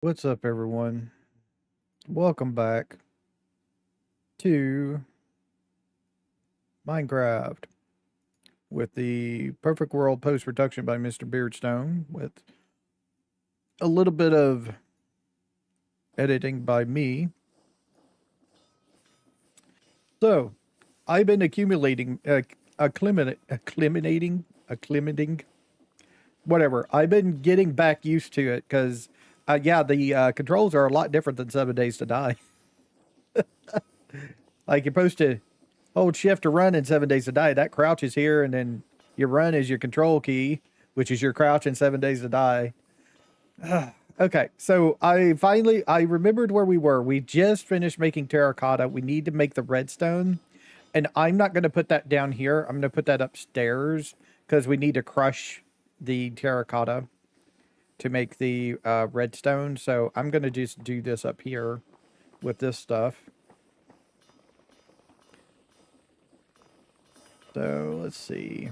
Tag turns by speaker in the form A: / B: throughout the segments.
A: What's up, everyone? Welcome back to Minecraft with the Perfect World post-production by Mr.Beardstone with a little bit of editing by me. So, I've been accumulating, acclimating, whatever. I've been getting back used to it because, yeah, the controls are a lot different than 7 Days to Die. Like, you're supposed to hold shift to run in 7 Days to Die. That crouch is here, and then your run is your control key, which is your crouch in 7 Days to Die. Okay, so I remembered where we were. We just finished making terracotta. We need to make the redstone, and I'm not going to put that down here. I'm going to put that upstairs because we need to crush the terracotta to make the redstone. So I'm going to just do this up here with this stuff. So let's see.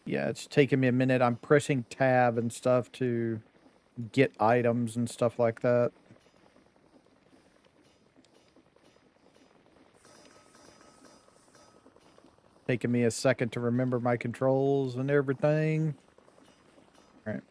A: Yeah, it's taking me a minute. I'm pressing tab and stuff to get items and stuff like that. Taking me a second to remember my controls and everything. All right.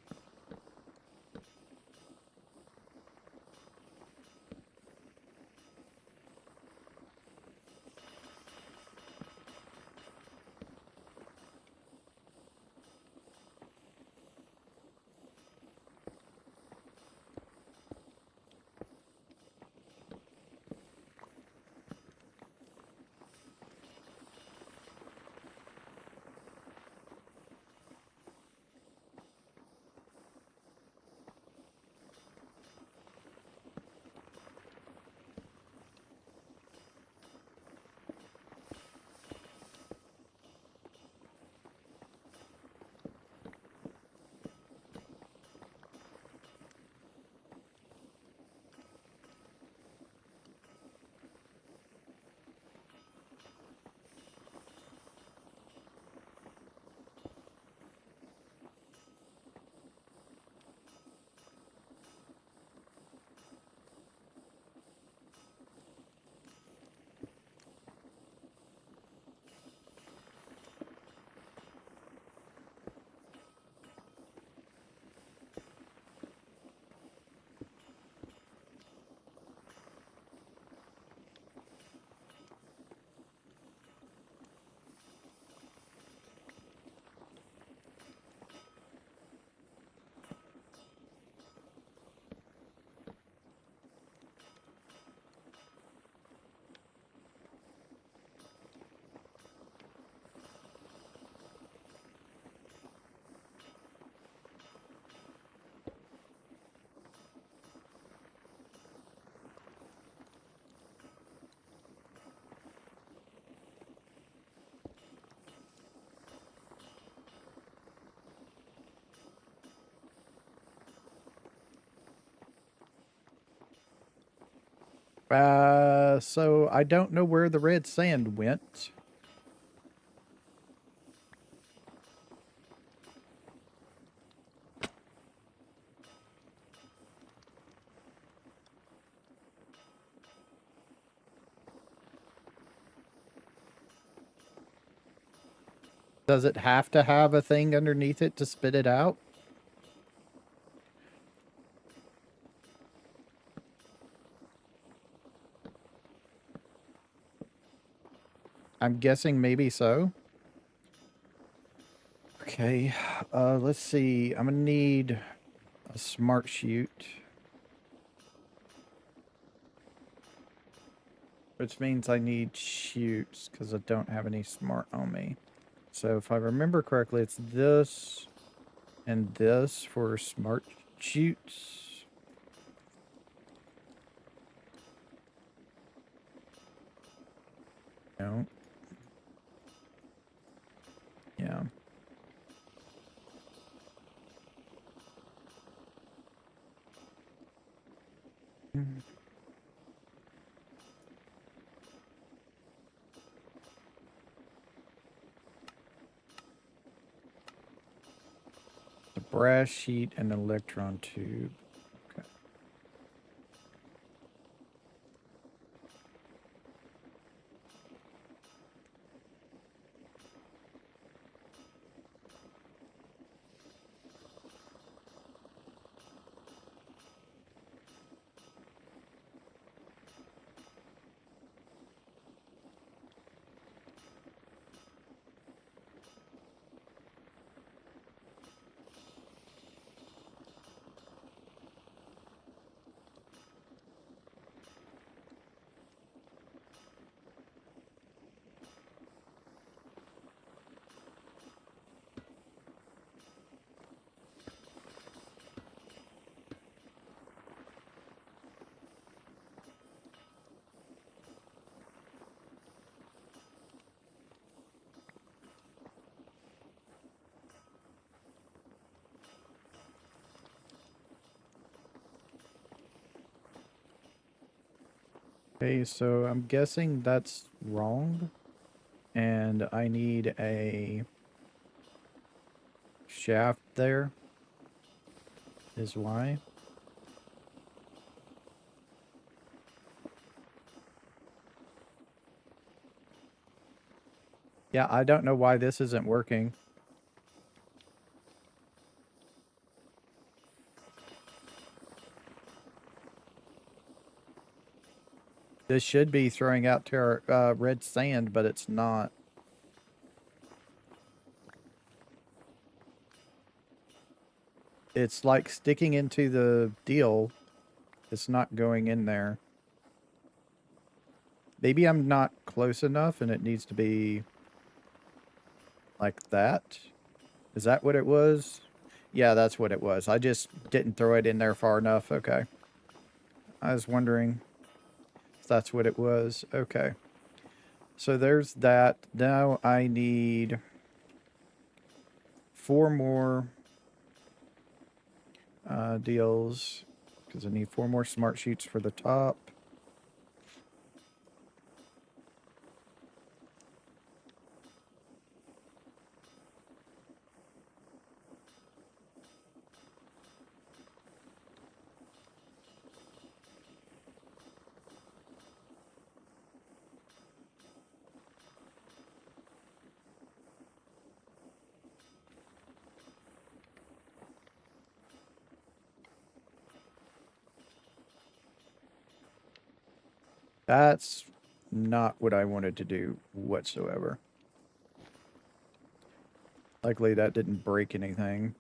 A: So I don't know where the red sand went. Does it have to have a thing underneath it to spit it out? I'm guessing maybe so. Okay, let's see. I'm gonna need a smart chute. Which means I need chutes because I don't have any smart on me. So if I remember correctly, it's this and this for smart chutes. No. Yeah. brass sheet and an electron tube. Okay. Okay, so I'm guessing that's wrong. And I need a shaft there. Is why. Yeah, I don't know why this isn't working. This should be throwing out to our red sand, but it's not. It's like sticking into the deal. It's not going in there. Maybe I'm not close enough and it needs to be like that. Is that what it was? Yeah, that's what it was. I just didn't throw it in there far enough. Okay. I was wondering if that's what it was. Okay. So there's that. Now I need 4 more deals because I need 4 more smart sheets for the top. That's not what I wanted to do whatsoever. Likely that didn't break anything.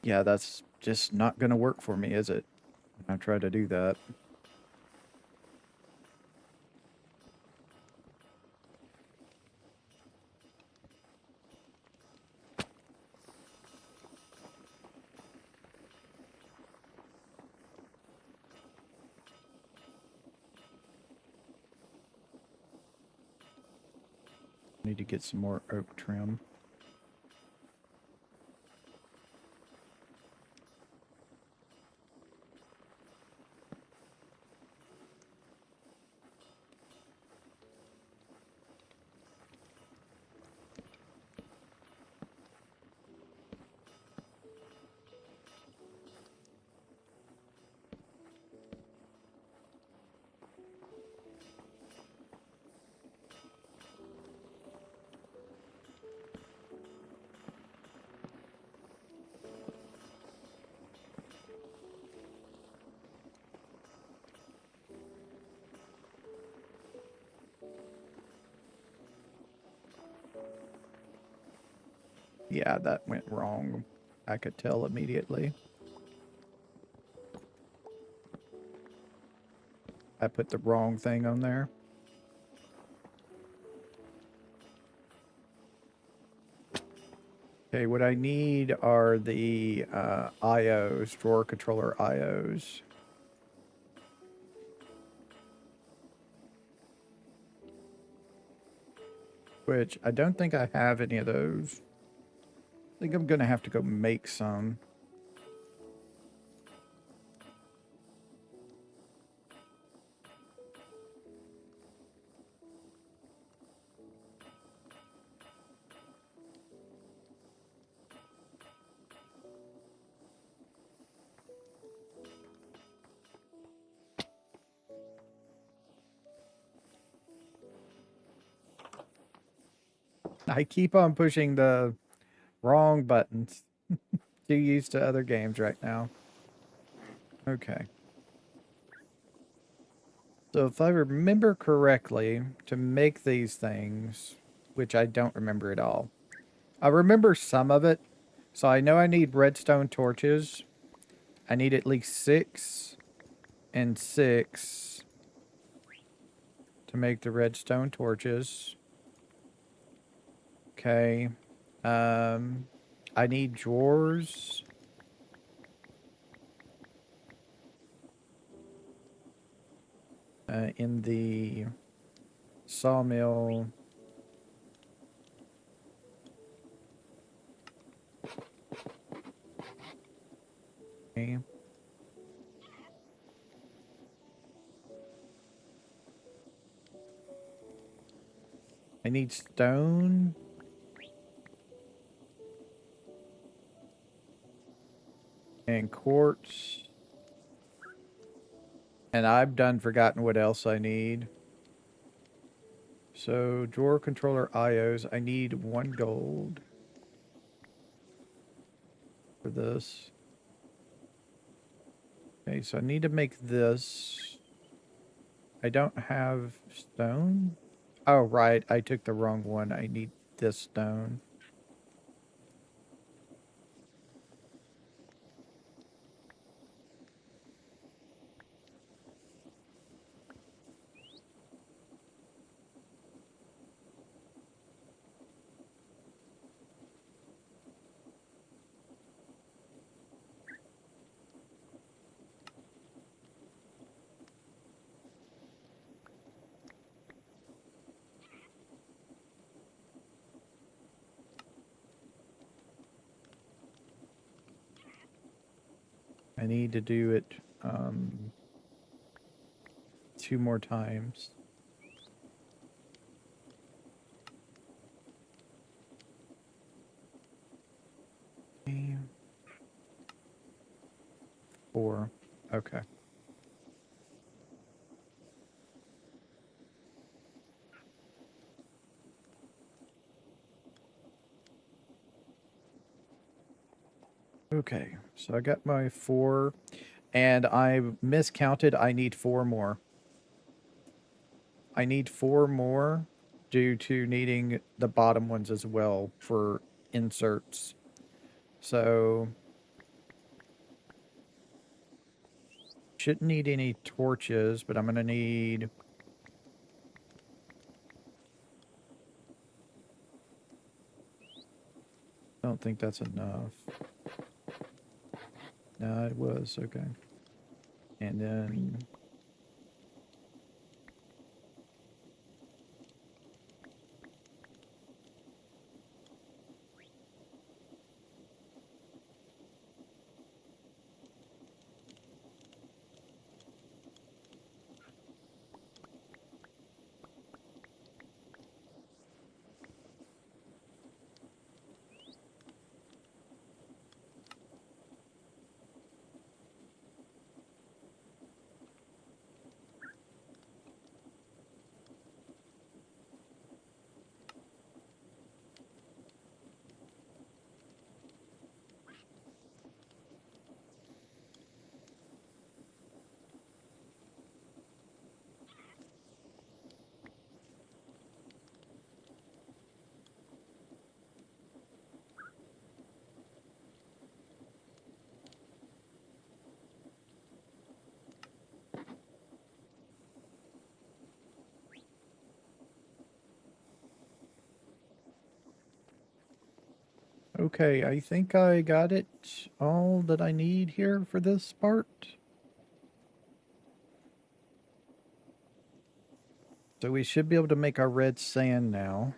A: Yeah, that's just not going to work for me, is it? When I try to do that. Need to get some more oak trim. Yeah, that went wrong. I could tell immediately. I put the wrong thing on there. Okay, what I need are the IOs, drawer controller IOs. which I don't think I have any of those. I think I'm going to have to go make some. I keep on pushing the wrong buttons. Too used to other games right now. Okay. So if I remember correctly, to make these things, which I don't remember at all. I remember some of it. So I know I need redstone torches. I need at least 6 and 6 to make the redstone torches. Okay. I need drawers. In the sawmill. Okay. I need stone. And quartz. And I've done forgotten what else I need. So, drawer controller IOs. I need 1 gold. For this. Okay, so I need to make this. I don't have stone. Oh, right. I took the wrong one. I need this stone. I need to do it 2 more times. Okay. 4. Okay. Okay, so I got my 4, and I miscounted. I need 4 more. I need 4 more due to needing the bottom ones as well for inserts. So, shouldn't need any torches, but I'm going to need... I don't think that's enough. No, it was. Okay. And then... Okay, I think I got it all that I need here for this part. So we should be able to make our red sand now.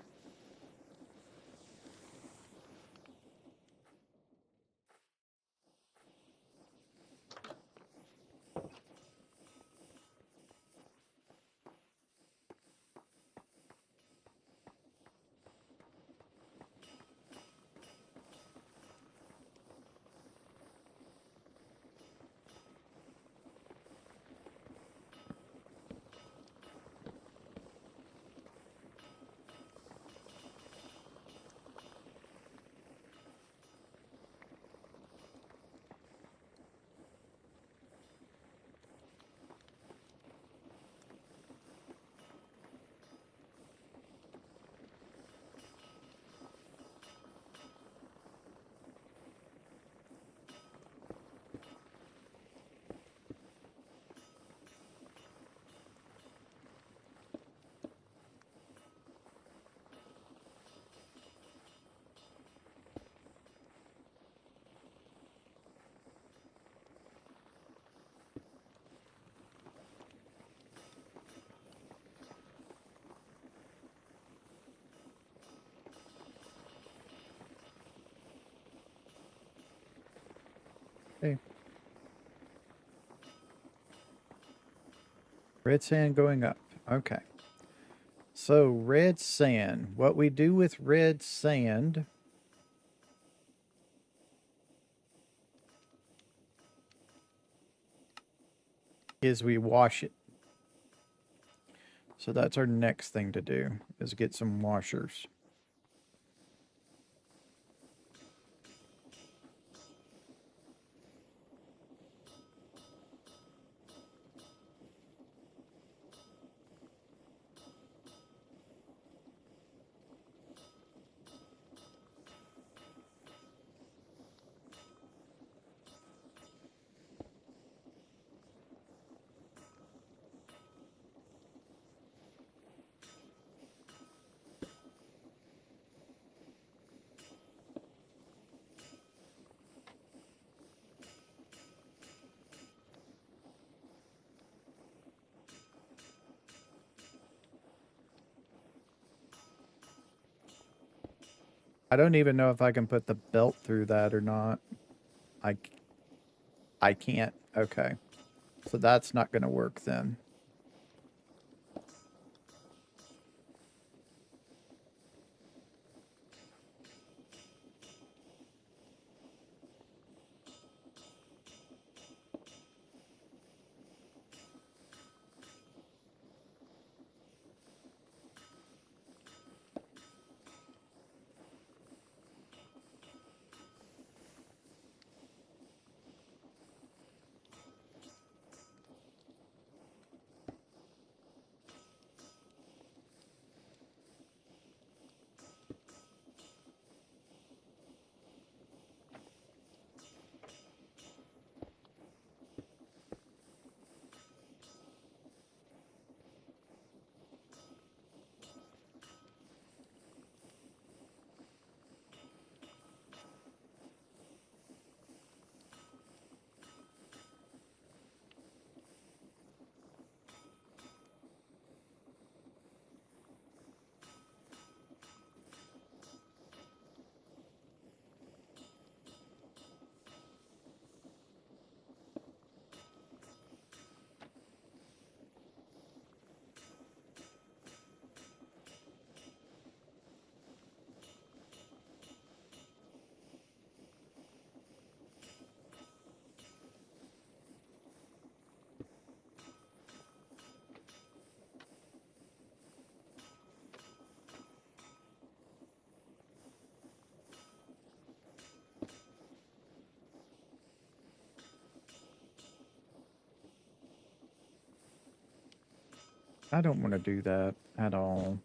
A: Okay. Red sand going up. Okay. So red sand. What we do with red sand is we wash it. So that's our next thing to do, is get some washers. I don't even know if I can put the belt through that or not. I can't. Okay. So that's not going to work then. I don't want to do that at all.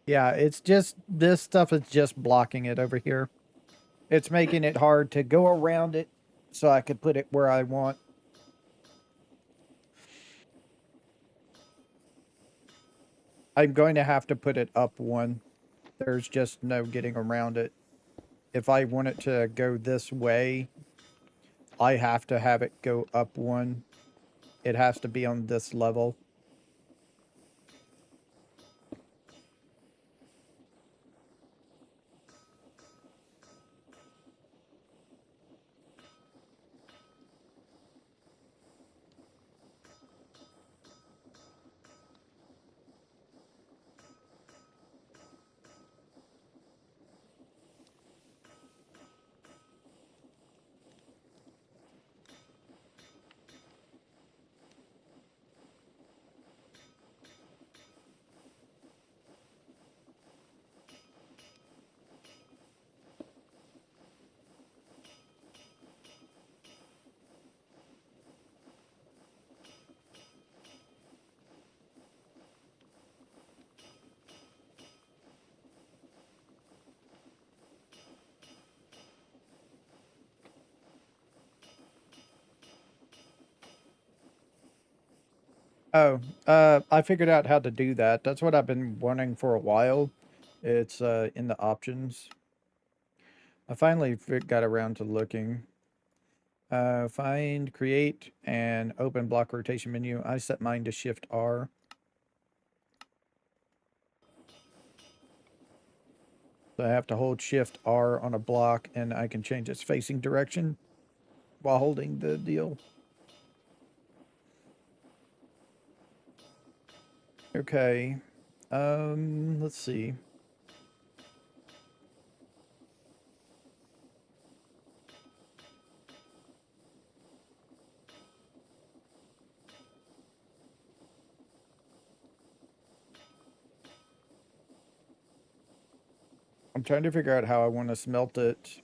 A: Yeah, it's just, this stuff is just blocking it over here. It's making it hard to go around it so I could put it where I want. I'm going to have to put it up one. There's just no getting around it. If I want it to go this way, I have to have it go up one. It has to be on this level. Oh, I figured out how to do that. That's what I've been wanting for a while. It's in the options. I finally got around to looking. Find, create, and open block rotation menu. I set mine to Shift R. So I have to hold Shift R on a block, and I can change its facing direction while holding the deal. Okay. Let's see. I'm trying to figure out how I want to smelt it.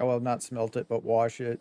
A: Oh, well, not smelt it, but wash it.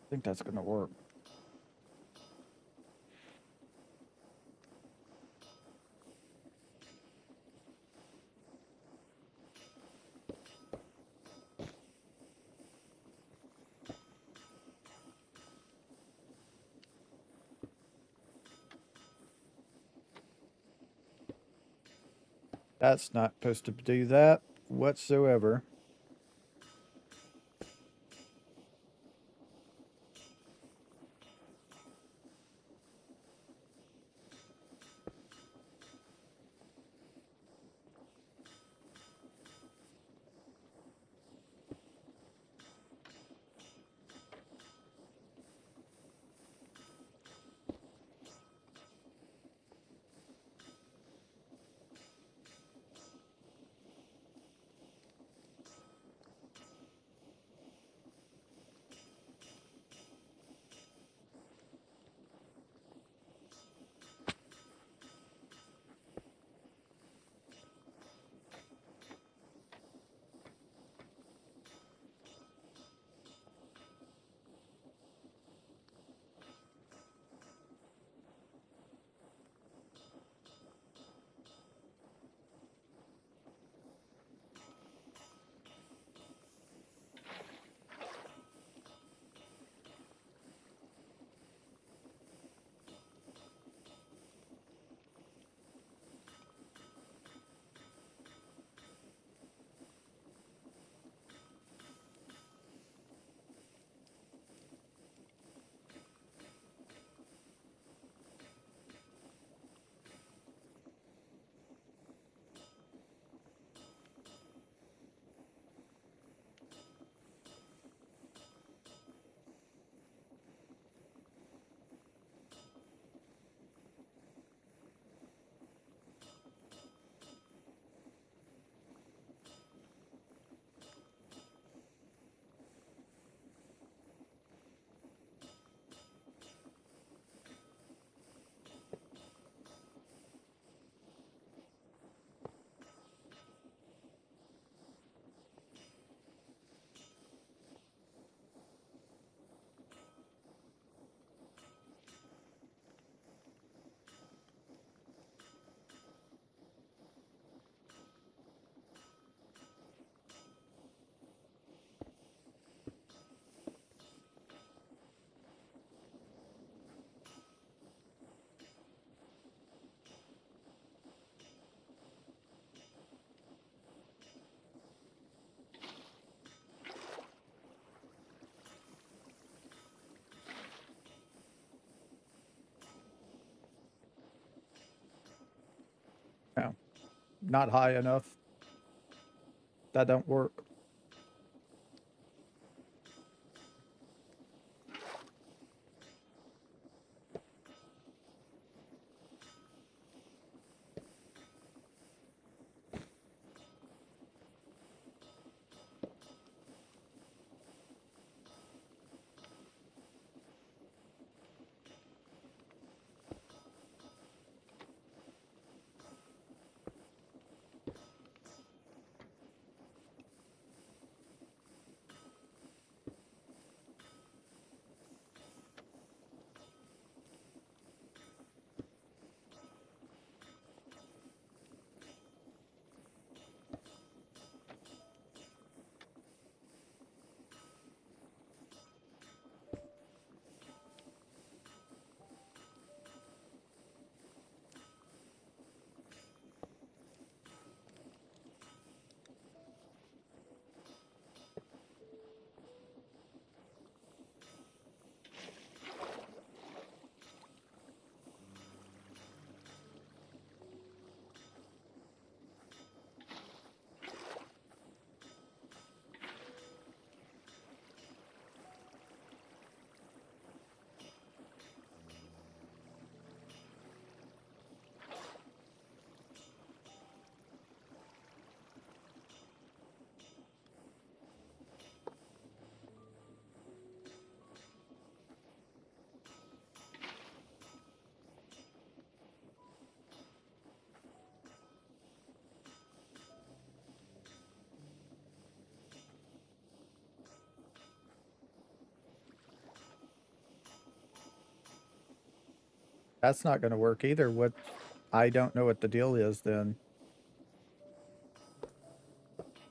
A: I think that's going to work. That's not supposed to do that whatsoever. No, not high enough. That don't work. That's not going to work either. What? I don't know what the deal is then.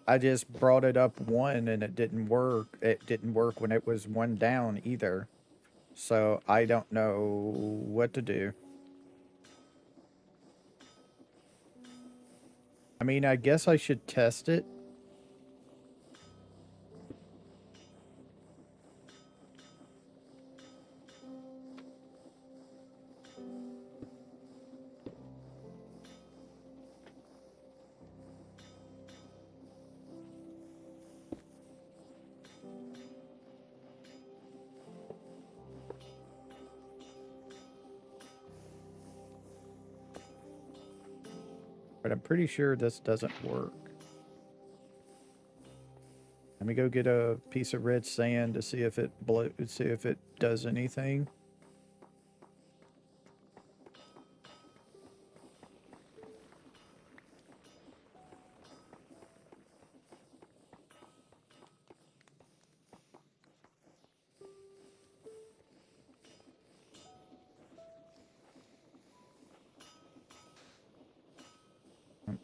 A: I just brought it up one and it didn't work. It didn't work when it was one down either. So I don't know what to do. I mean, I guess I should test it. But I'm pretty sure this doesn't work. Let me go get a piece of red sand to see if it does anything.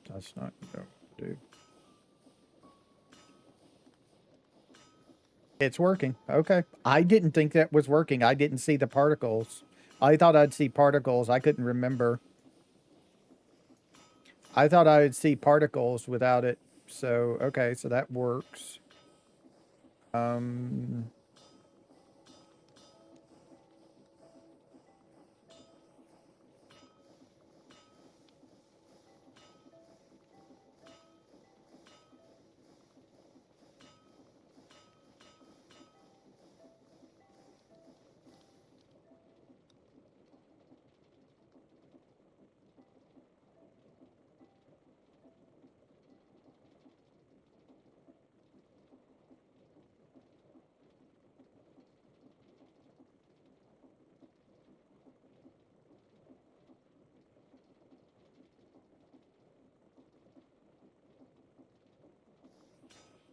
A: That's not going to do. It's working. Okay. I didn't think that was working. I didn't see the particles. I thought I'd see particles. I couldn't remember. I thought I would see particles without it. So, okay, so that works.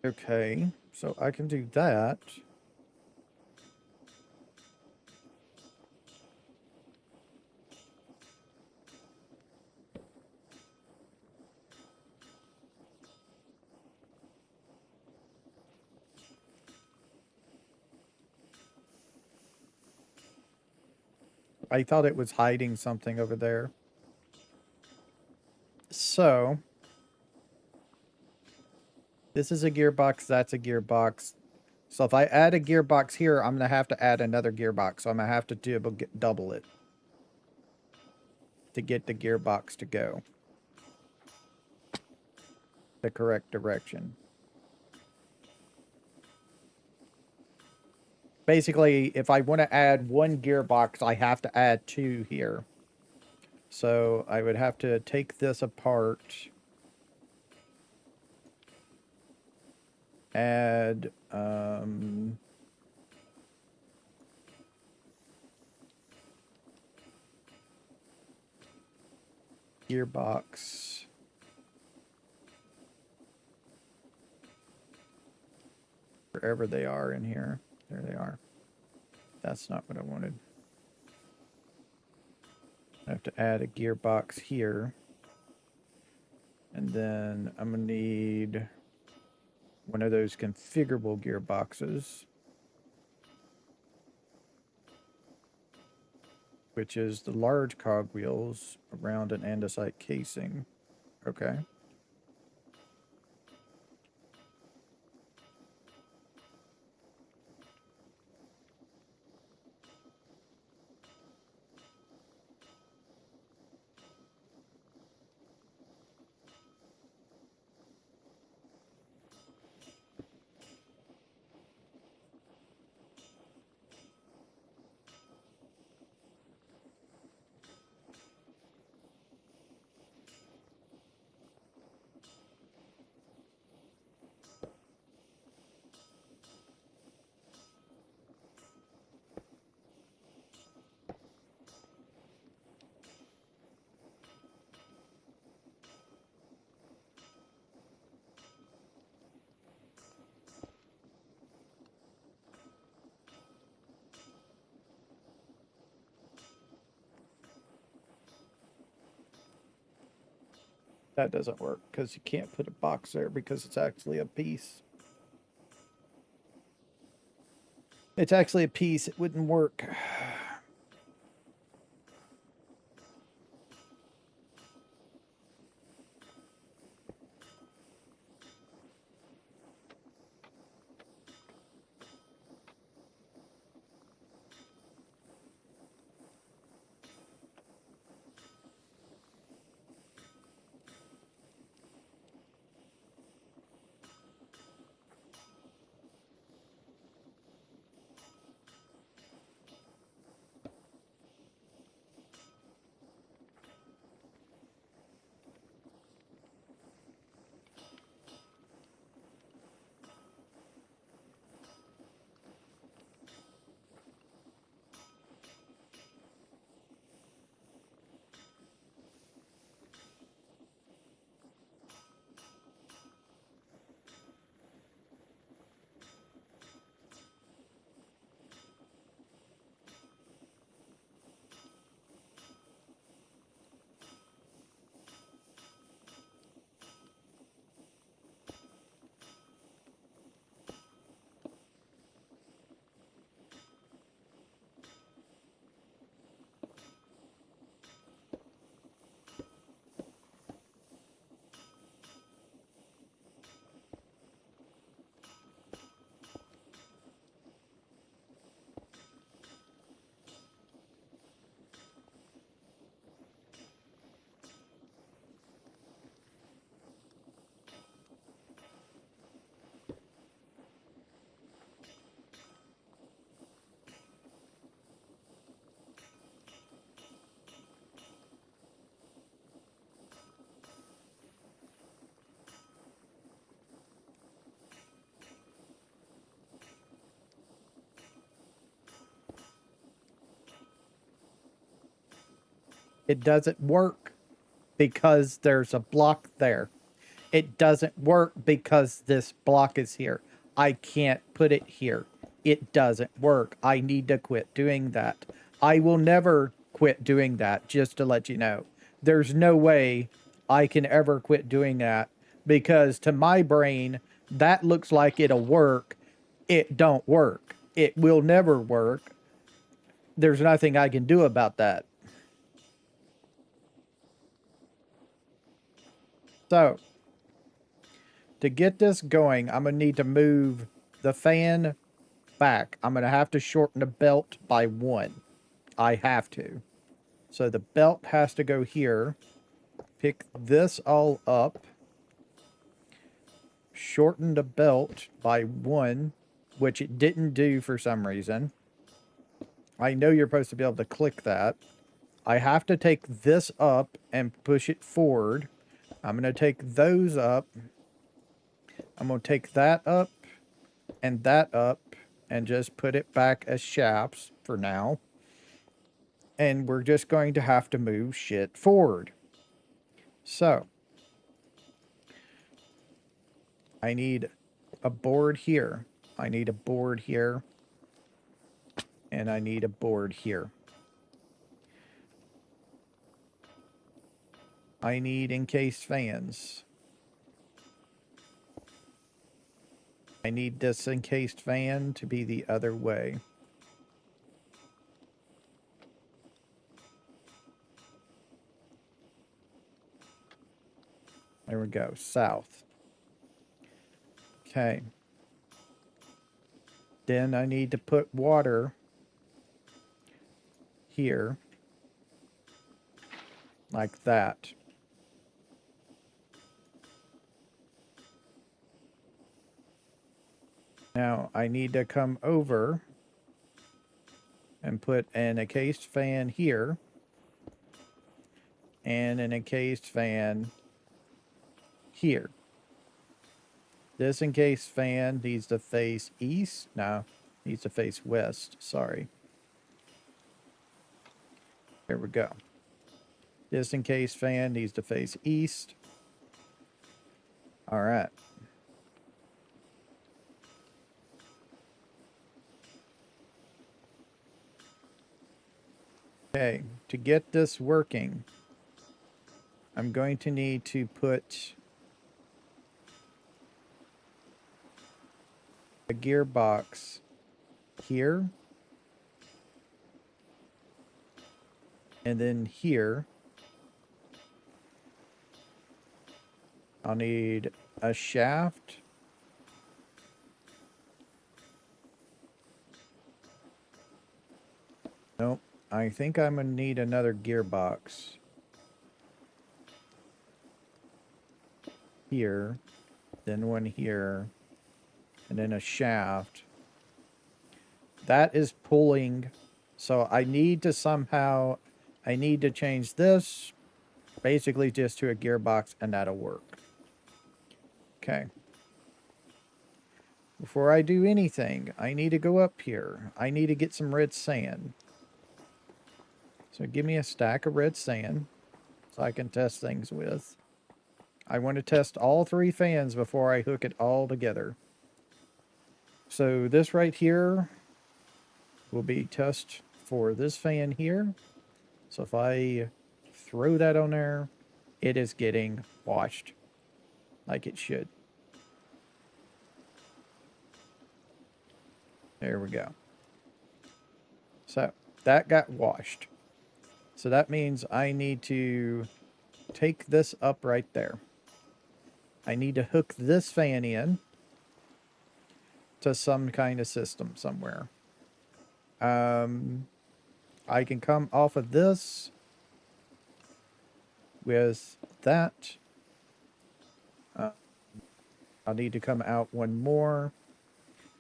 A: Okay, so I can do that. I thought it was hiding something over there. So, this is a gearbox, that's a gearbox. So if I add a gearbox here, I'm going to have to add another gearbox. So I'm going to have to double it to get the gearbox to go. the correct direction. Basically, if I want to add one gearbox, I have to add two here. So I would have to take this apart, add gearbox, wherever they are in here. There they are. That's not what I wanted. I have to add a gearbox here. And then I'm going to need one of those configurable gearboxes, which is the large cogwheels around an andesite casing. Okay. That doesn't work because you can't put a box there because it's actually a piece. It's actually a piece. It wouldn't work. It doesn't work because there's a block there. It doesn't work because this block is here. I can't put it here. It doesn't work. I need to quit doing that. I will never quit doing that, just to let you know. There's no way I can ever quit doing that because to my brain, that looks like it'll work. It don't work. It will never work. There's nothing I can do about that. So, to get this going, I'm going to need to move the fan back. I'm going to have to shorten the belt by 1. I have to. So the belt has to go here. Pick this all up. shorten the belt by 1, which it didn't do for some reason. I know you're supposed to be able to click that. I have to take this up and push it forward. I'm going to take those up. I'm going to take that up and just put it back as shafts for now. And we're just going to have to move shit forward. So, I need a board here. I need a board here. And I need a board here. I need encased fans. I need this encased fan to be the other way. There we go, south. Okay. Then I need to put water here, like that. Now I need to come over and put an encased fan here and an encased fan here. This encased fan needs to face east. No, needs to face west. Sorry. There we go. This encased fan needs to face east. All right. Okay, to get this working, I'm going to need to put a gearbox here, and then here. I'll need a shaft. Nope. I think I'm going to need another gearbox. Here. Then one here. And then a shaft. That is pulling. So I need to somehow... I need to change this. Basically just to a gearbox, and that'll work. Okay. Before I do anything, I need to go up here. I need to get some red sand. So give me a stack of red sand so I can test things with. I want to test all 3 fans before I hook it all together. So this right here will be test for this fan here. So if I throw that on there, it is getting washed like it should. There we go. So that got washed. So that means I need to take this up right there. I need to hook this fan in to some kind of system somewhere. I can come off of this with that. I'll need to come out one more.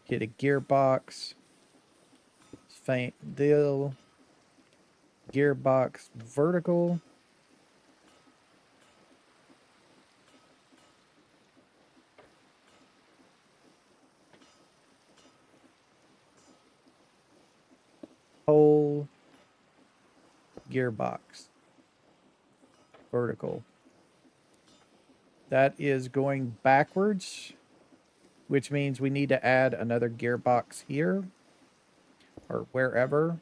A: Hit a gearbox. Fan deal. Gearbox vertical. Whole gearbox vertical. That is going backwards, which means we need to add another gearbox here or wherever.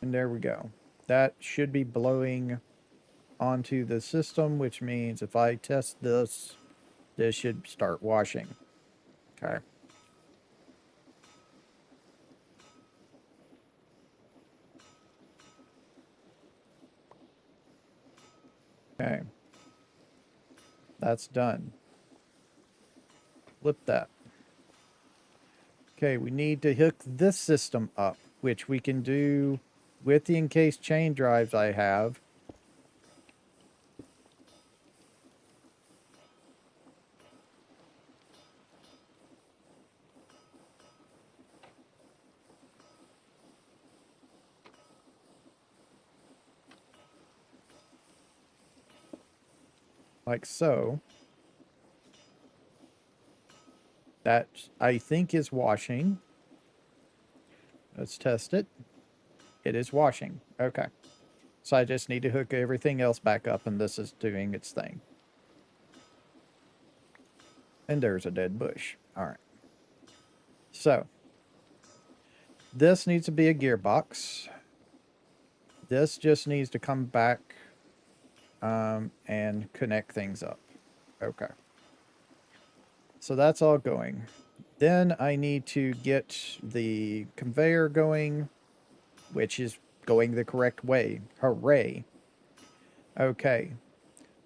A: And there we go. That should be blowing onto the system, which means if I test this, this should start washing. Okay. Okay. That's done. Flip that. Okay, we need to hook this system up, which we can do with the encased chain drives I have. like so. That, I think, is washing. Let's test it. It is washing. Okay. So I just need to hook everything else back up, and this is doing its thing. And there's a dead bush. All right. So this needs to be a gearbox. This just needs to come back and connect things up. Okay. So that's all going. Then I need to get the conveyor going, which is going the correct way. Hooray. Okay.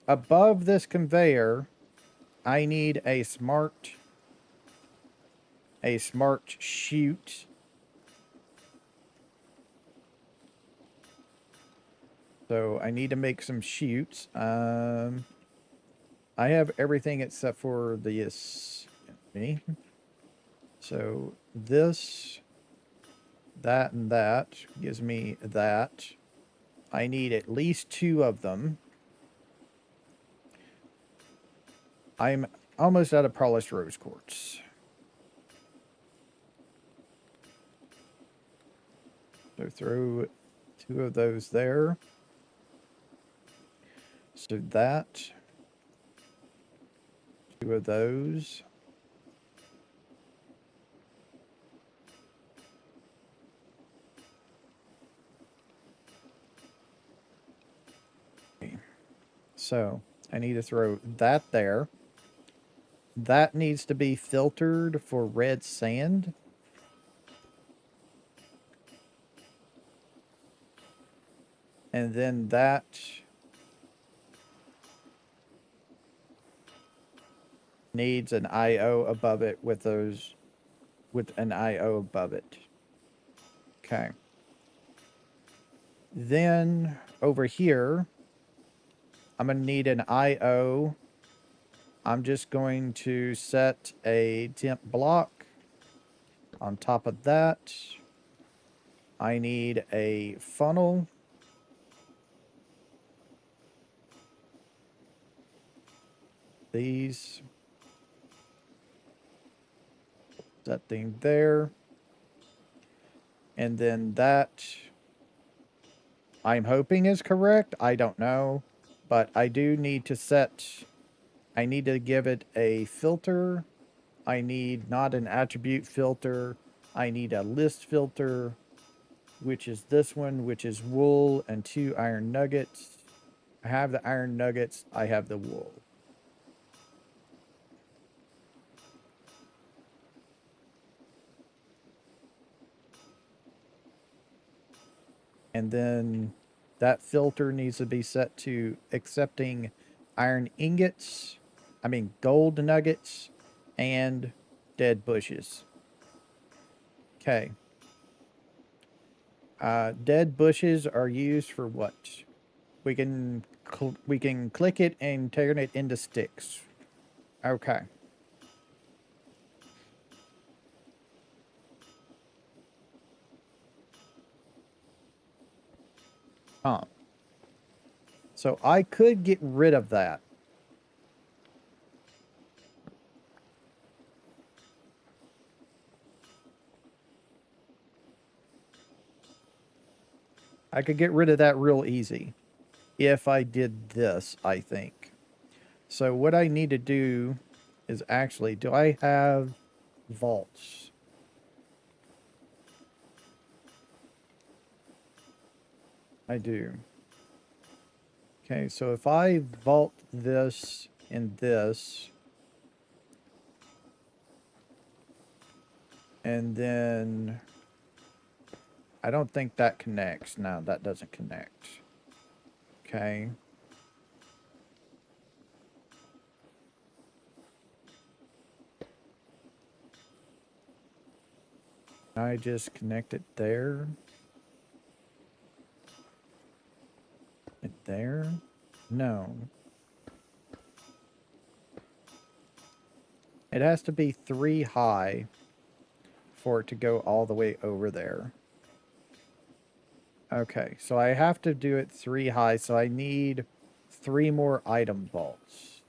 A: Above this conveyor, I need a smart chute. So I need to make some chutes. I have everything except for this. So this, that, and that gives me that. I need at least 2 of them. I'm almost out of polished rose quartz. So throw 2 of those there. So that, 2 of those. So I need to throw that there. That needs to be filtered for red sand. And then that needs an IO above it with an IO above it. Okay. Then over here, I'm going to need an IO. I'm just going to set a temp block on top of that. I need a funnel. These. That thing there. And then that, I'm hoping is correct. I don't know. But I do need to I need to give it a filter. I need not an attribute filter. I need a list filter, which is this one, which is wool and 2 iron nuggets. I have the iron nuggets. I have the wool. And then that filter needs to be set to accepting iron ingots, gold nuggets, and dead bushes. Okay. Dead bushes are used for what? We can click it and turn it into sticks. Okay. So I could get rid of that. I could get rid of that real easy if I did this, I think. So what I need to do is actually, do I have vaults? I do. Okay, so if I vault this and this, and then I don't think that connects. No, that doesn't connect. Okay. I just connect it there. And there? No. It has to be 3 high for it to go all the way over there. Okay, so I have to do it 3 high, so I need 3 more item vaults.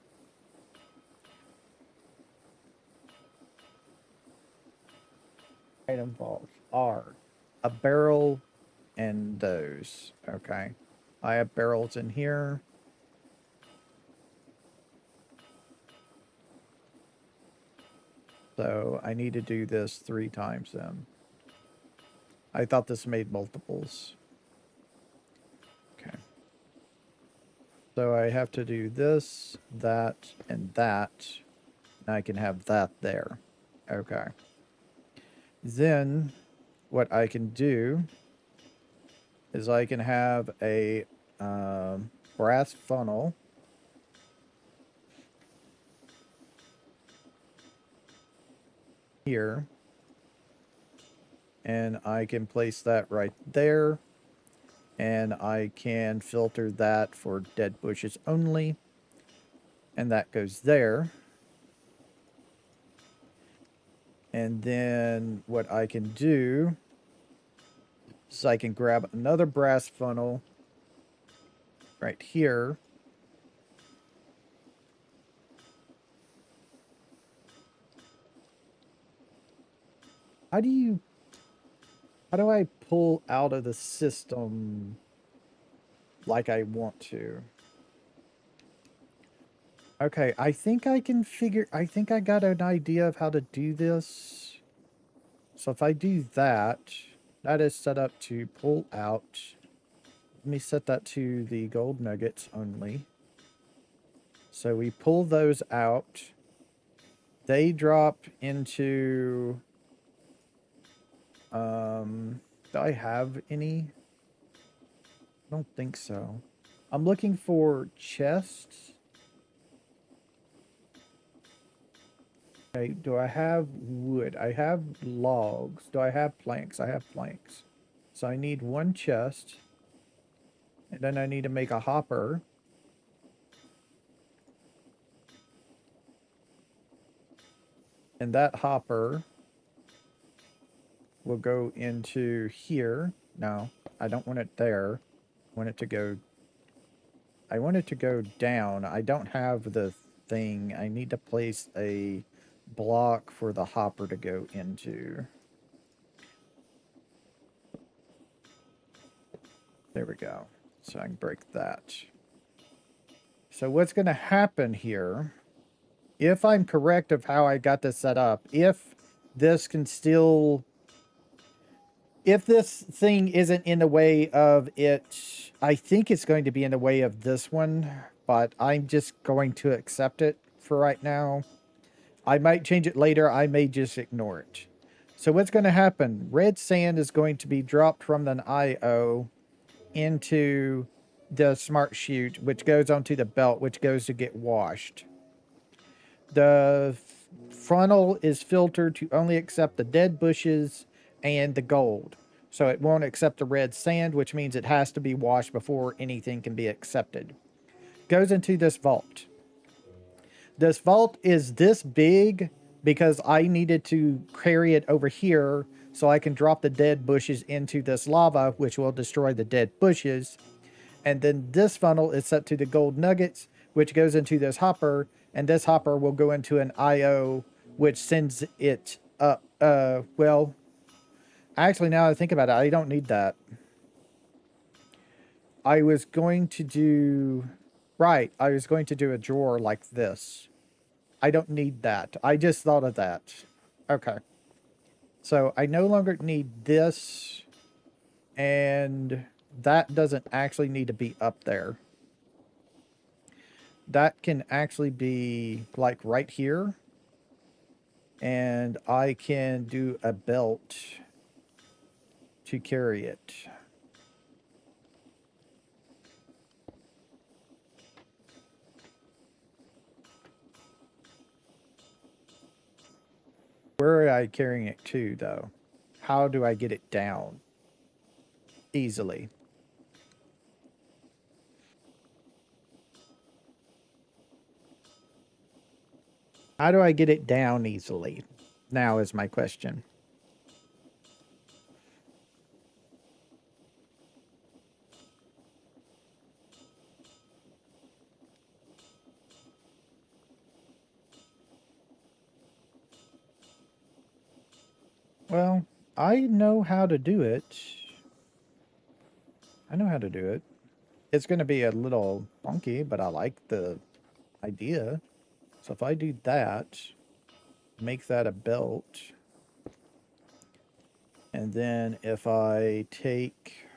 A: item vaults are a barrel and those. Okay. I have barrels in here. So I need to do this 3 times then. I thought this made multiples. Okay. So I have to do this, that, and that. And I can have that there. Okay. Then what I can do is I can have a brass funnel. Here. And I can place that right there. And I can filter that for dead bushes only. And that goes there. And then what I can do is I can grab another brass funnel right here. How do I pull out of the system like I want to? Okay, I think I got an idea of how to do this. So if I do that, that is set up to pull out. Let me set that to the gold nuggets only. So we pull those out. They drop into, do I have any? I don't think so. I'm looking for chests. Okay, do I have wood? I have logs. Do I have planks? I have planks. So I need 1 chest. And then I need to make a hopper. And that hopper will go into here. No, I don't want it there. I want it to go down. I don't have the thing. I need to place a block for the hopper to go into. There we go. So I can break that. So what's going to happen here, if I'm correct of how I got this set up, if this thing isn't in the way of it, I think it's going to be in the way of this one, but I'm just going to accept it for right now. I might change it later. I may just ignore it. So what's going to happen? Red sand is going to be dropped from an IO into the smart chute, which goes onto the belt, which goes to get washed. The funnel is filtered to only accept the dead bushes and the gold. So it won't accept the red sand, which means it has to be washed before anything can be accepted. Goes into this vault. This vault is this big because I needed to carry it over here so I can drop the dead bushes into this lava, which will destroy the dead bushes. And then this funnel is set to the gold nuggets, which goes into this hopper, and this hopper will go into an IO, which sends it up. Well, actually, now I think about it, I don't need that. I was going to do a drawer like this. I don't need that. I just thought of that. Okay. So I no longer need this, and that doesn't actually need to be up there. That can actually be like right here. And I can do a belt to carry it. Where am I carrying it to, though? How do I get it down easily? How do I get it down easily? Now is my question. Well, I know how to do it. I know how to do it. It's going to be a little funky, but I like the idea. So if I do that, make that a belt. And then if I take...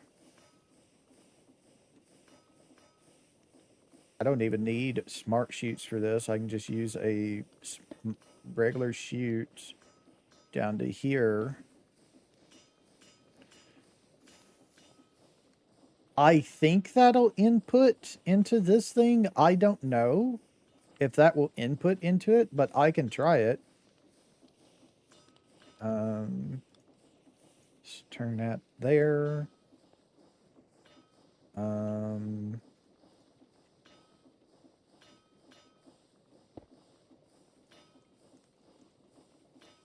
A: I don't even need smart chutes for this. I can just use a regular chute down to here. I think that'll input into this thing. I don't know if that will input into it, but I can try it. Just turn that there.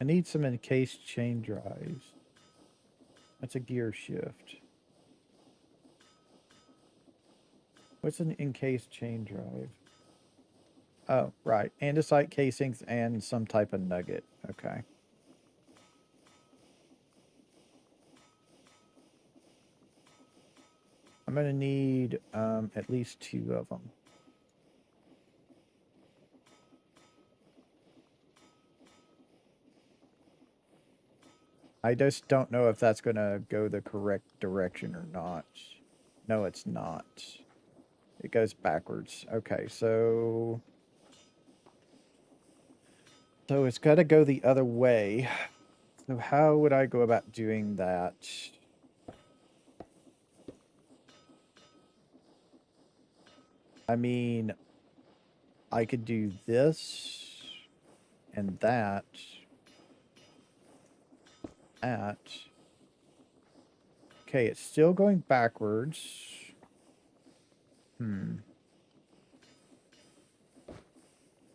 A: I need some encased chain drives. That's a gear shift. What's an encased chain drive? Oh, right. Andesite casings and some type of nugget. Okay. I'm going to need at least 2 of them. I just don't know if that's going to go the correct direction or not. No, it's not. It goes backwards. Okay, so it's got to go the other way. So how would I go about doing that? I mean, I could do this and that. Okay, it's still going backwards.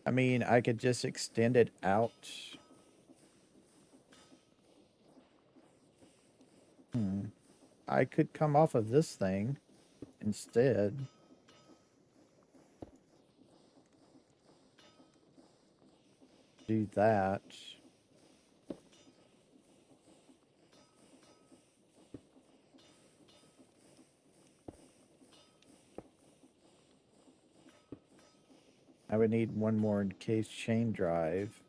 A: I mean, I could just extend it out. I could come off of this thing instead. Do that. I would need one more encased chain drive.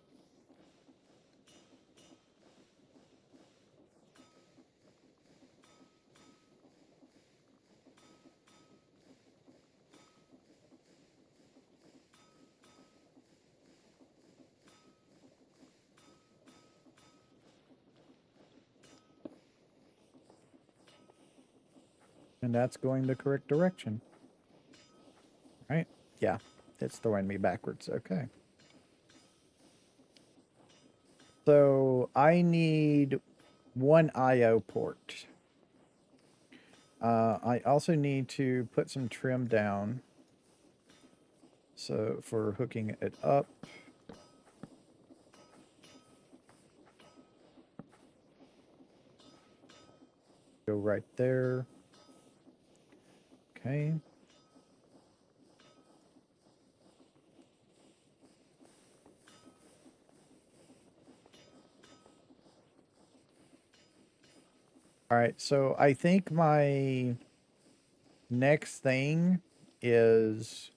A: And that's going the correct direction. Right? Yeah, it's throwing me backwards. Okay. So I need 1 IO port. I also need to put some trim down. So for hooking it up. Go right there. Okay. All right, so I think my next thing is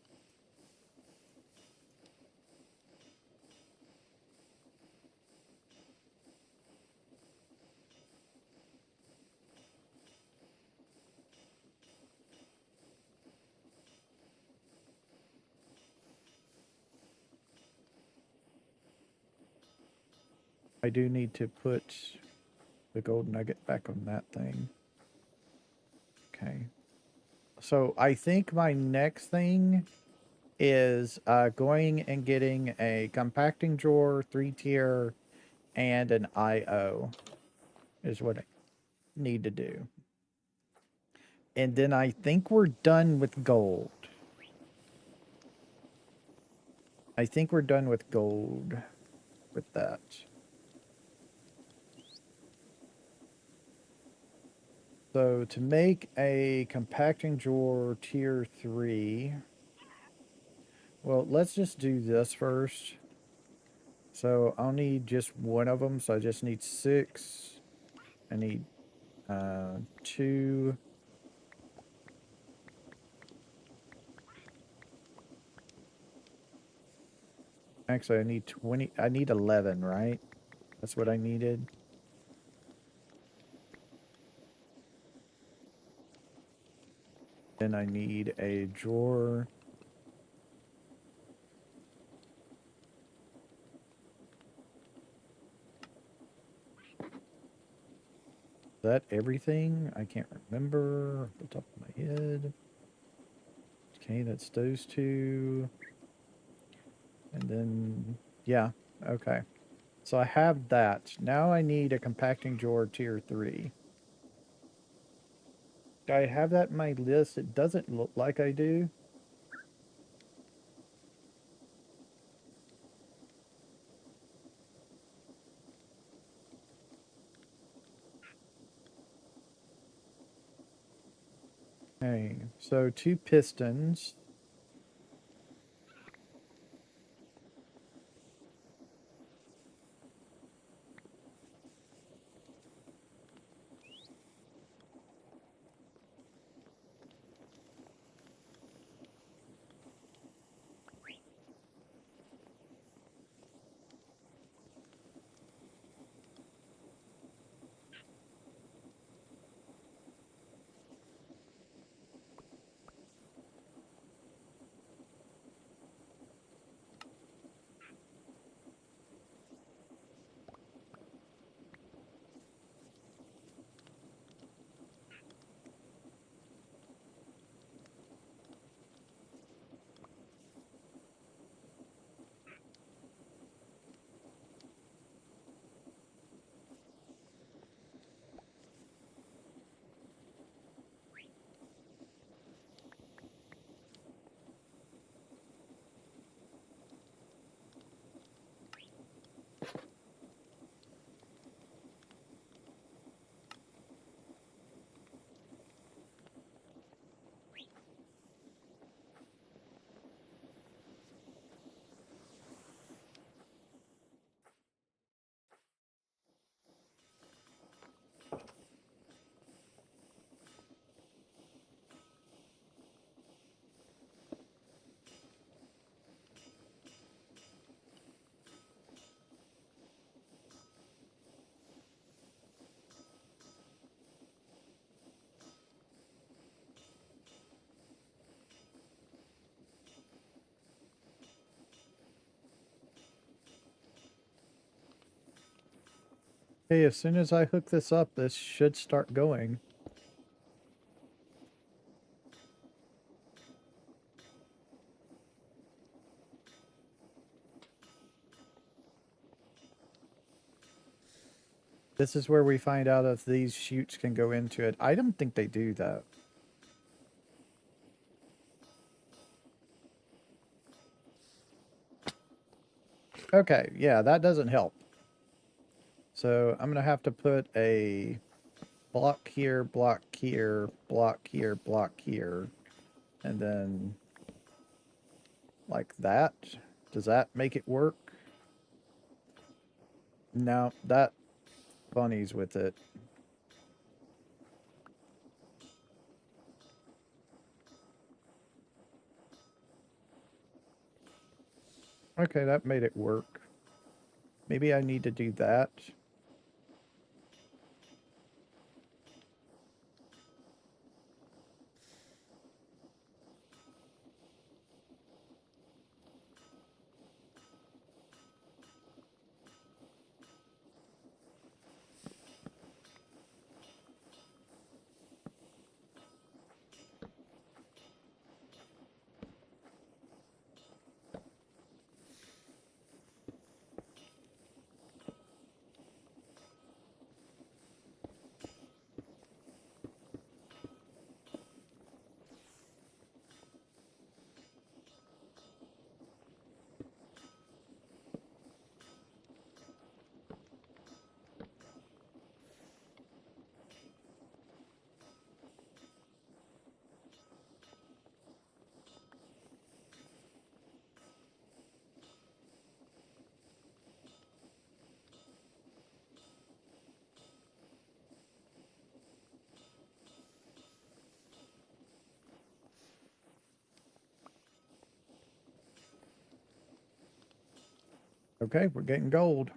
A: I do need to put the gold nugget back on that thing. Okay. So I think my next thing is going and getting a compacting drawer, 3-tier, and an IO is what I need to do. And then I think we're done with gold. I think we're done with gold with that. So to make a compacting drawer tier 3, well, let's just do this first. So I'll need just one of them, so I just need 6. I need 2. Actually, I need 20. I need 11, right? That's what I needed. Then I need a drawer. Is that everything? I can't remember off the top of my head. Okay, that's those 2. And then, yeah, okay. So I have that. Now I need a compacting drawer tier 3. Do I have that in my list? It doesn't look like I do. Okay, so 2 pistons. Hey, as soon as I hook this up, this should start going. This is where we find out if these chutes can go into it. I don't think they do that. Okay, yeah, that doesn't help. So I'm going to have to put a block here, block here, block here, block here, and then like that. Does that make it work? No, that bunnies with it. Okay, that made it work. Maybe I need to do that. Okay, we're getting gold.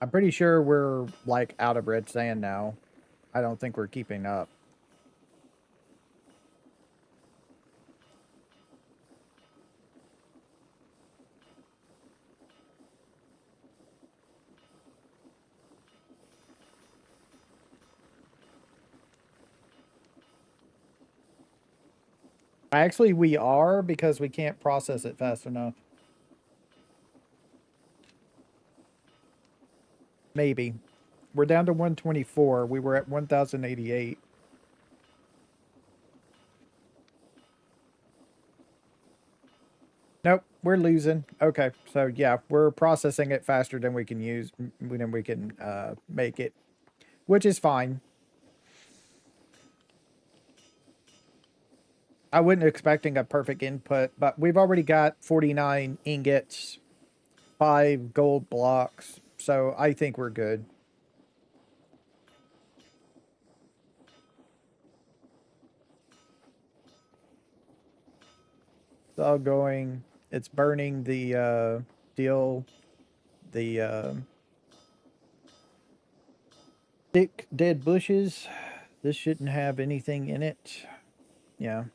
A: I'm pretty sure we're like out of red sand now. I don't think we're keeping up. Actually, we are because we can't process it fast enough. Maybe. We're down to 124. We were at 1,088. Nope, we're losing. Okay, so yeah, we're processing it faster than we can use, than we can make it, which is fine. I wasn't expecting a perfect input, but we've already got 49 ingots, 5 gold blocks, so I think we're good. It's all going. It's burning the deal, the thick dead bushes. This shouldn't have anything in it. Yeah,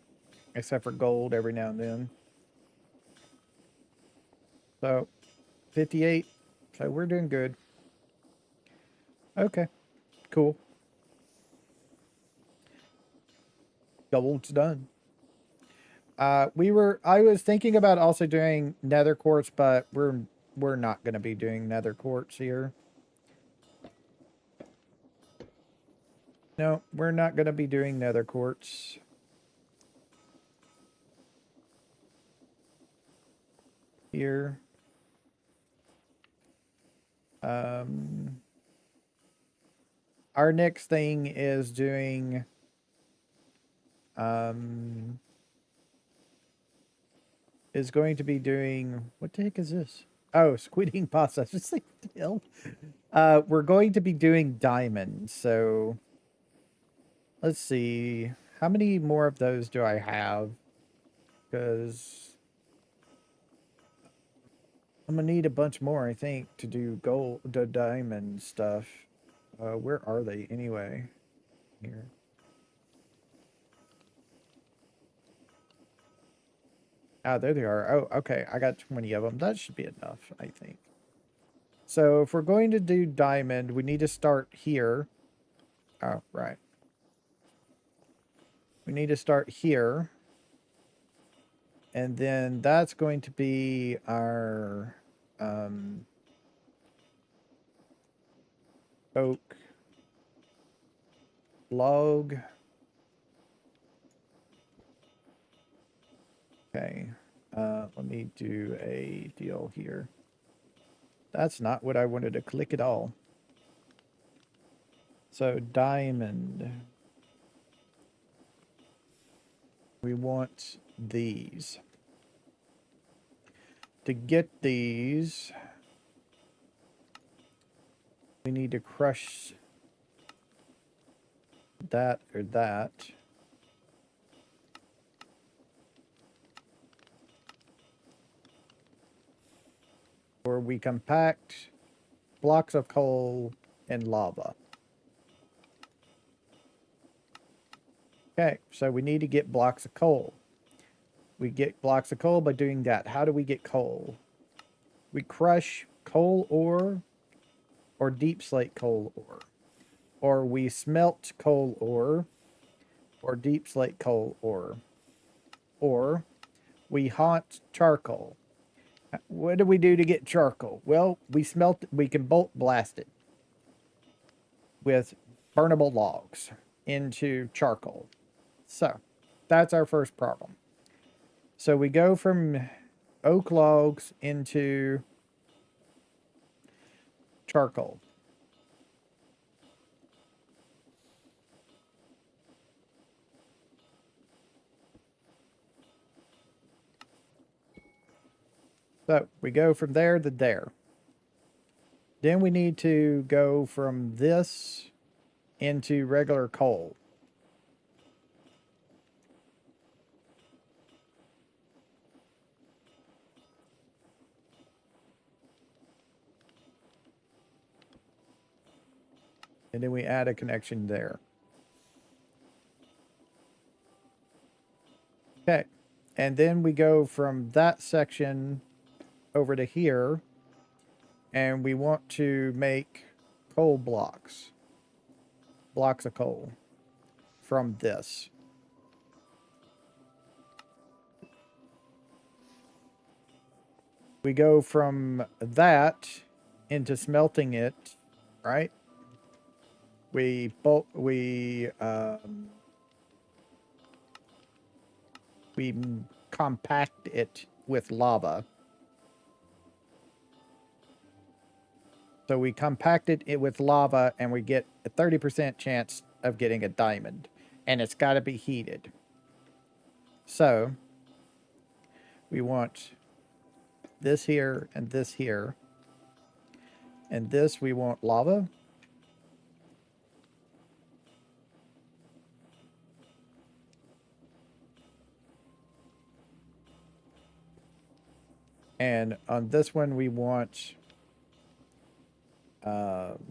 A: except for gold every now and then. So 58. So we're doing good. Okay, cool. Gold's done. I was thinking about also doing nether quartz, but we're not going to be doing nether quartz here. No, we're not going to be doing nether quartz. Here. Our next thing is doing is going to be doing, what the heck is this? Oh, squidding pasta. Just like what the hell. We're going to be doing diamonds. So let's see. How many more of those do I have? Because I'm gonna need a bunch more, I think, to do gold, the diamond stuff. Where are they anyway? Here. Ah, there they are. Oh, okay. I got 20 of them. That should be enough, I think. So if we're going to do diamond, we need to start here. Oh, right. We need to start here. And then that's going to be our oak log. Okay. Let me do a deal here. That's not what I wanted to click at all. So diamond. We want these. To get these, we need to crush that or that. Or we compact blocks of coal and lava. Okay, so we need to get blocks of coal. We get blocks of coal by doing that. How do we get coal? We crush coal ore or deep slate coal ore. Or we smelt coal ore or deep slate coal ore. Or we haunt charcoal. What do we do to get charcoal? Well, we can bolt blast it with burnable logs into charcoal. So that's our first problem. So we go from oak logs into charcoal. So we go from there to there. Then we need to go from this into regular coal. And then we add a connection there. Okay. And then we go from that section over to here. And we want to make coal blocks. Blocks of coal from this. We go from that into smelting it, right? We compact it with lava. So we compacted it with lava and we get a 30% chance of getting a diamond. And it's got to be heated. So we want this here and this here. And this we want lava. And on this one we want hold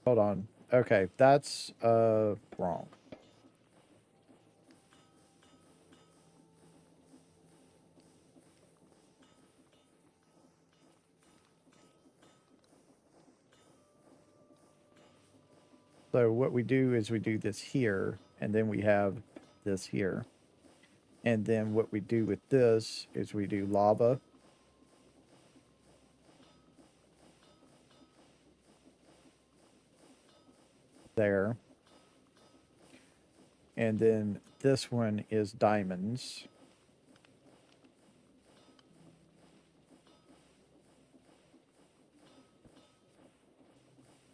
A: on. Okay, that's wrong. So what we do is we do this here, and then we have this here. And then what we do with this is we do lava. There. And then this one is diamonds.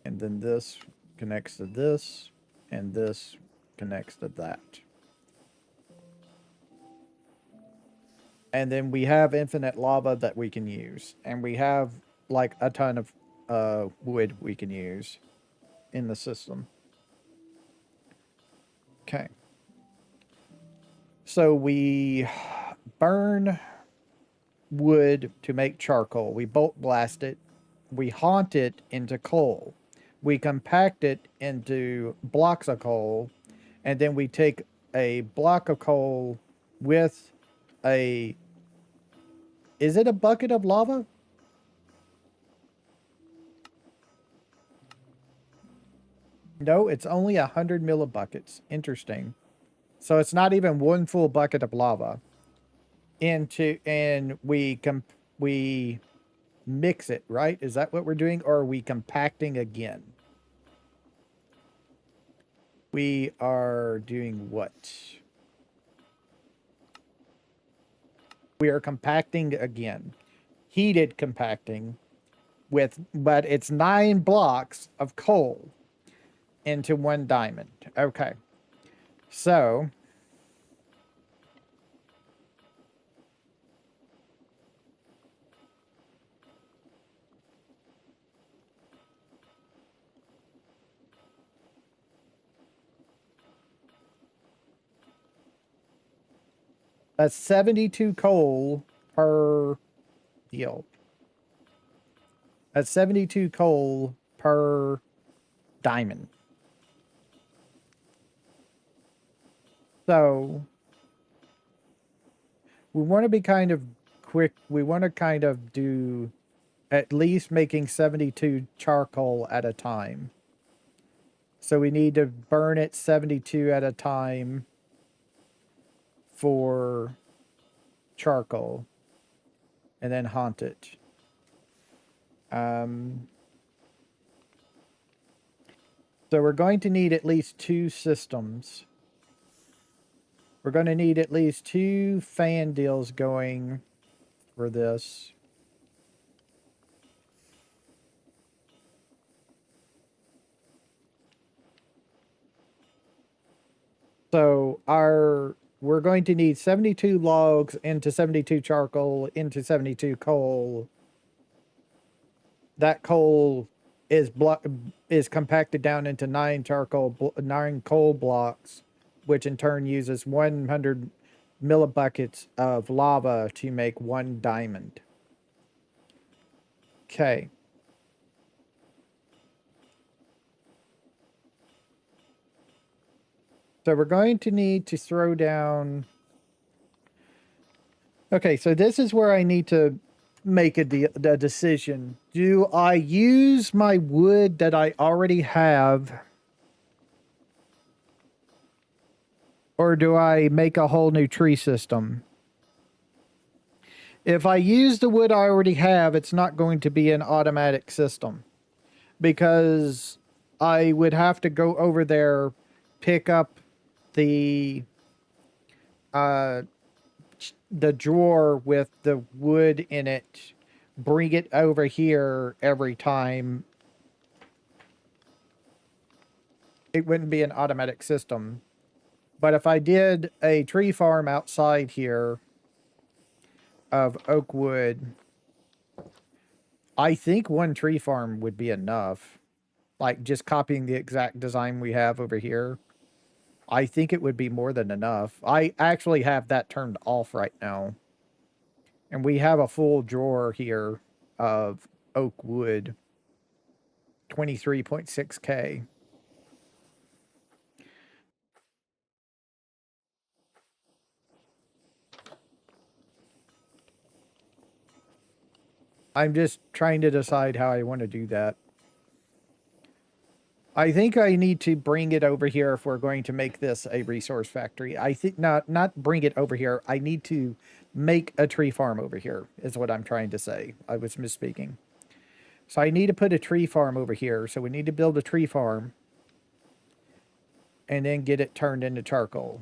A: And then this connects to this, and this connects to that. And then we have infinite lava that we can use. And we have like a ton of wood we can use in the system. Okay. So we burn wood to make charcoal. We bolt blast it. We haunt it into coal. We compact it into blocks of coal. And then we take a block of coal with a... Is it a bucket of lava? No, it's only 100 millibuckets. Interesting. So it's not even one full bucket of lava. And we mix it, right? Is that what we're doing? Or are we compacting again? We are doing what? We are compacting again. Heated compacting but it's 9 blocks of coal into 1 diamond. Okay. So that's 72 coal per deal. That's 72 coal per diamond. So we want to be kind of quick. We want to kind of do at least making 72 charcoal at a time. So we need to burn it 72 at a time for charcoal and then haunt it. So we're going to need at least 2 systems. We're going to need at least 2 fan deals going for this. So we're going to need 72 logs into 72 charcoal into 72 coal. That coal is compacted down into 9 coal blocks, which in turn uses 100 millibuckets of lava to make 1 diamond. Okay. So we're going to need to throw down... Okay, so this is where I need to make a decision. Do I use my wood that I already have, or do I make a whole new tree system? If I use the wood I already have, it's not going to be an automatic system, because I would have to go over there, pick up the drawer with the wood in it, bring it over here every time. It wouldn't be an automatic system. But if I did a tree farm outside here of oak wood, I think one tree farm would be enough. Like just copying the exact design we have over here. I think it would be more than enough. I actually have that turned off right now. And we have a full drawer here of oak wood. 23.6K. I'm just trying to decide how I want to do that. I think I need to bring it over here if we're going to make this a resource factory. I think not bring it over here. I need to make a tree farm over here is what I'm trying to say. I was misspeaking. So I need to put a tree farm over here. So we need to build a tree farm and then get it turned into charcoal.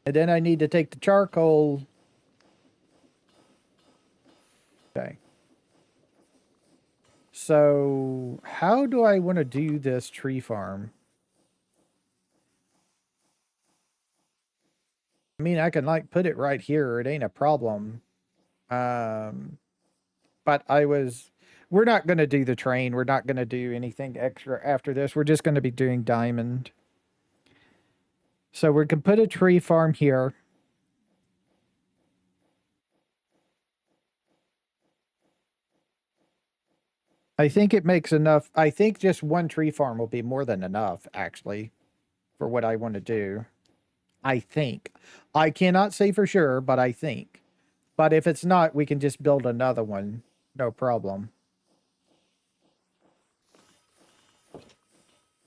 A: And then I need to take the charcoal. Okay. So how do I want to do this tree farm? I mean, I can like put it right here. It ain't a problem. But we're not going to do the train. We're not going to do anything extra after this. We're just going to be doing diamond. So we can put a tree farm here. I think it makes enough. I think just one tree farm will be more than enough, actually, for what I want to do. I think. I cannot say for sure, but I think. But if it's not, we can just build another one. No problem.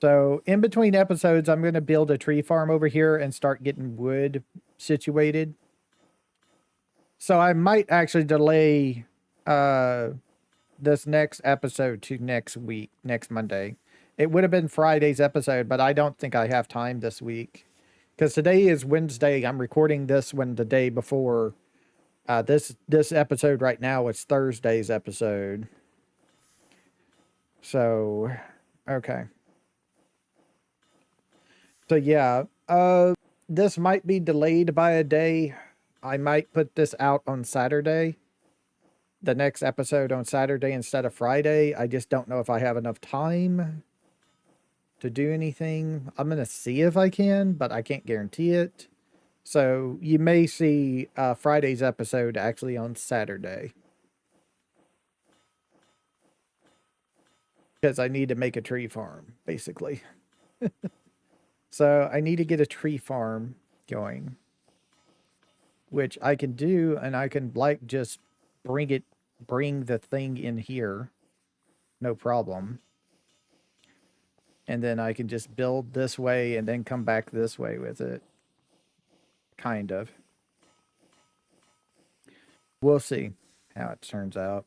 A: So in between episodes, I'm going to build a tree farm over here and start getting wood situated. So I might actually delay this next episode to next week, next Monday. It would have been Friday's episode, but I don't think I have time this week. Because today is Wednesday. I'm recording this one the day before. This episode right now is Thursday's episode. So, okay. So yeah, this might be delayed by a day. I might put this out on Saturday. The next episode on Saturday instead of Friday. I just don't know if I have enough time to do anything. I'm going to see if I can, but I can't guarantee it. So you may see Friday's episode actually on Saturday. Because I need to make a tree farm, basically. So I need to get a tree farm going. Which I can do, and I can like just bring the thing in here. No problem. And then I can just build this way and then come back this way with it. Kind of. We'll see how it turns out.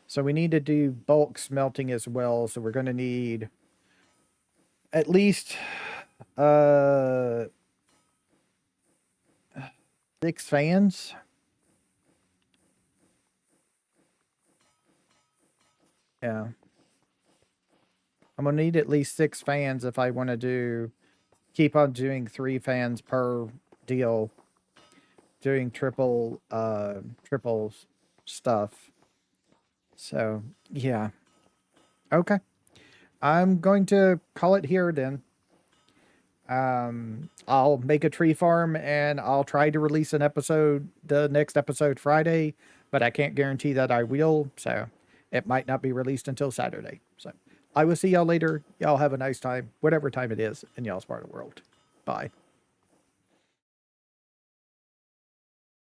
A: So we need to do bulk smelting as well. So we're going to need at least 6 fans. Yeah. I'm going to need at least 6 fans if I want to keep on doing 3 fans per deal. Doing triple stuff. So, yeah. Okay. I'm going to call it here then. I'll make a tree farm and I'll try to release the next episode Friday, but I can't guarantee that I will. So it might not be released until Saturday. So I will see y'all later. Y'all have a nice time, whatever time it is in y'all's part of the world. Bye.